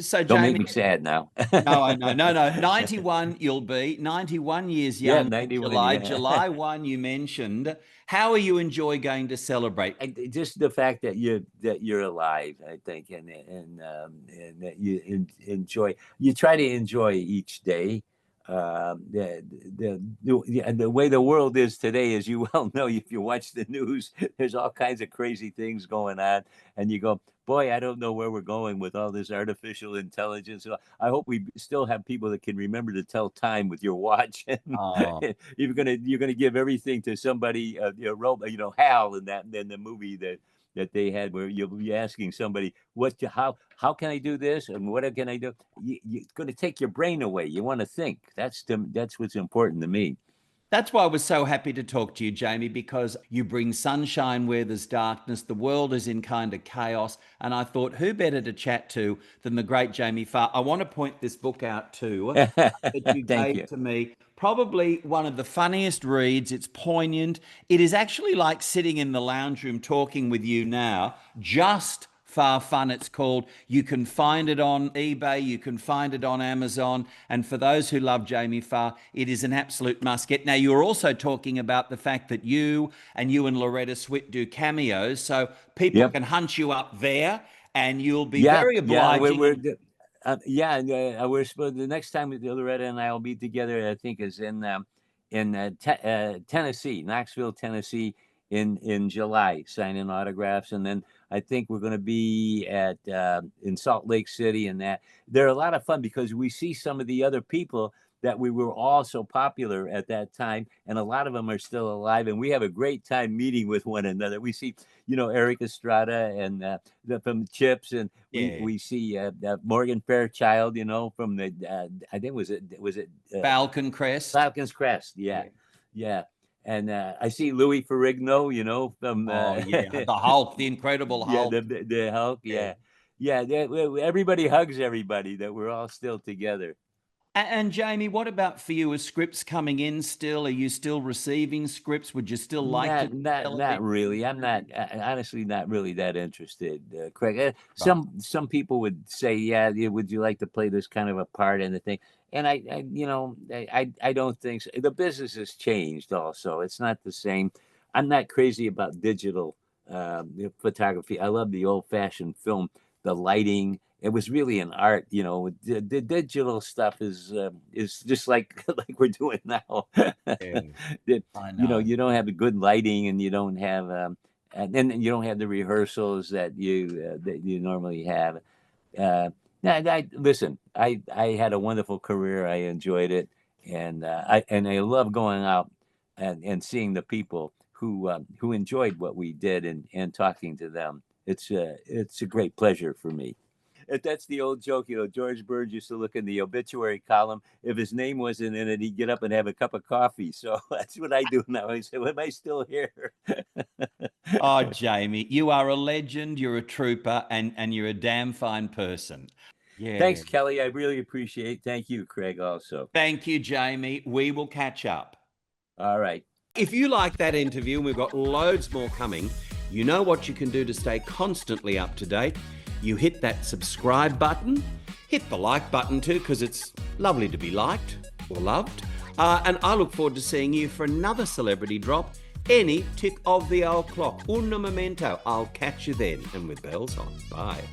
Speaker 2: So
Speaker 1: Don't
Speaker 2: Jamie,
Speaker 1: make me sad now.
Speaker 2: No, I know. No. 91 you'll be. 91 years young.
Speaker 1: Yeah, 91.
Speaker 2: July.
Speaker 1: Yeah.
Speaker 2: July 1 you mentioned. How are you enjoy going to celebrate?
Speaker 1: Just the fact that you're alive, I think, and that you enjoy. You try to enjoy each day. The way the world is today, as you well know, if you watch the news, there's all kinds of crazy things going on, and you go, boy, I don't know where we're going with all this artificial intelligence. So I hope we still have people that can remember to tell time with your watch. And you're gonna give everything to somebody, robot, Hal in the movie that they had, where you'll be asking somebody, how can I do this, and what can I do? It's going to take your brain away. You want to think. That's what's important to me.
Speaker 2: That's why I was so happy to talk to you, Jamie, because you bring sunshine where there's darkness. The world is in kind of chaos. And I thought, who better to chat to than the great Jamie Farr? I want to point this book out too that you gave to me. Probably one of the funniest reads. It's poignant. It is actually like sitting in the lounge room talking with you now, just Farr Fun, it's called. You can find it on eBay. You can find it on Amazon. And for those who love Jamie Farr, it is an absolute must get. Now, you're also talking about the fact that you and Loretta Swit do cameos. So people can hunt you up there, and you'll be very obliging.
Speaker 1: We're supposed, the next time Loretta and I will be together, I think, is in Tennessee, Knoxville, Tennessee, in July, signing autographs. And then I think we're going to be in Salt Lake City, and that they're a lot of fun because we see some of the other people that we were all so popular at that time, and a lot of them are still alive, and we have a great time meeting with one another. We see, Eric Estrada and from Chips, and
Speaker 2: Yeah.
Speaker 1: we see Morgan Fairchild, from the I think was it
Speaker 2: Falcon Crest.
Speaker 1: Falcon's Crest, yeah. And I see Louis Ferrigno, from
Speaker 2: the Hulk, the Incredible Hulk.
Speaker 1: the Hulk, yeah. Everybody hugs everybody, that we're all still together.
Speaker 2: And Jamie, what about for you? Are scripts coming in still? Are you still receiving scripts? Would you still like to?
Speaker 1: Not really. I'm not honestly not really that interested, Craig. Some people would say, yeah, would you like to play this kind of a part in the thing? And I don't think so. The business has changed also. It's not the same. I'm not crazy about digital photography. I love the old-fashioned film, the lighting. It was really an art, The digital stuff is just like we're doing now.
Speaker 2: I know.
Speaker 1: You don't have the good lighting, and you don't have and then you don't have the rehearsals that you normally have. Listen. I had a wonderful career. I enjoyed it, and I love going out and seeing the people who enjoyed what we did, and talking to them. It's a great pleasure for me. That's the old joke, George Burns used to look in the obituary column. If his name wasn't in it, he'd get up and have a cup of coffee. So that's what I do now. I say, well, am I still here?
Speaker 2: Oh, Jamie, you are a legend. You're a trooper, and you're a damn fine person. Yeah.
Speaker 1: Thanks, Kelley. I really appreciate it. Thank you, Craig, also.
Speaker 2: Thank you, Jamie. We will catch up.
Speaker 1: All right.
Speaker 3: If you like that interview, and we've got loads more coming, you know what you can do to stay constantly up to date. You hit that subscribe button, hit the like button too, because it's lovely to be liked or loved. And I look forward to seeing you for another celebrity drop any tick of the old clock. Un momento. I'll catch you then. And with bells on. Bye.